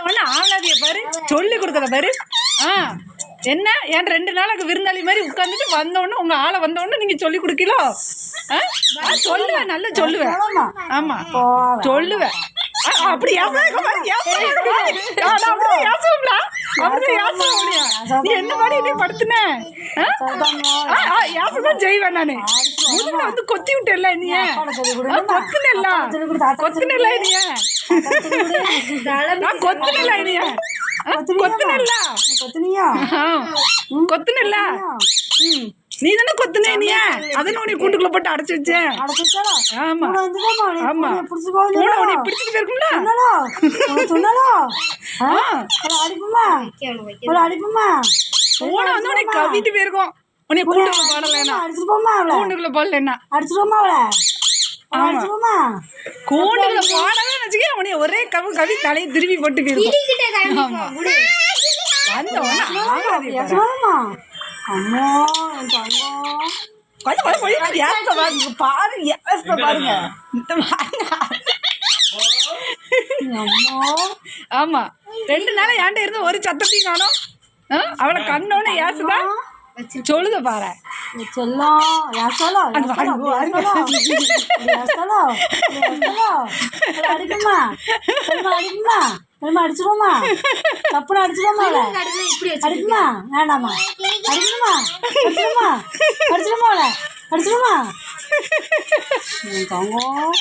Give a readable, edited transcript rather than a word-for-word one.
ஒன்று ஆளாதிய பாரு, சொல்லி கொடுக்கறத பாரு. என்ன என் 2 நாளுக்கு விருந்தாளி மாதிரி உட்காந்துட்டு வந்தோடனே உங்கள் ஆளை வந்தோடனே நீங்கள் சொல்லி கொடுக்கலோ? சொல்லுவேன், நல்லா சொல்லுவேன். ஆமாம் சொல்லுவேன். அப்படி என்ன மாதிரி நீ படுத்துன யாசதான் செய்வேன் நானு. முதல்ல வந்து கொத்தி விட்டேல்ல நீ, கொத்துனல்ல கொத்துனல்ல நீ, கொத்துனல்ல நீ, கொத்துனல்ல கொத்துனல்ல நீ தானே கொத்துனே நீ, அதன்னு உன்னை கூட்டுக்குள்ள போட்டு அடைச்சு வச்சேன். ஆமா ஆமா, பூனை உன்னை பிடிச்சிட்டு போயிருக்கும்ல. பூனை வந்து உன்னை கவிட்டு போயிருக்கும். உன்னை கூட்டுக்குள்ள போடலன்னா, கூண்டுக்குள்ள போடலன்னா கூண்டுக்குள்ள போடவே வச்சுக்க உன்னை ஒரே கவி தலையை திரும்பி போட்டு போயிருக்கும். ஆமா 2 நாளா ஏன்ட்ட இருந்து ஒரு சத்தத்தையும் காணோம். அவளை கண்ணோன்னு ஏசுதான் சொல்லுத பாரு. அடிச்சிருவோமா? தப்புனா அடிச்சிருவோமா? அடிக்குமா? வேண்டாமா? அடிக்கணுமா? அடிச்சிருமா? அடிச்சிருமா? அடிச்சிருமா? தங்கம்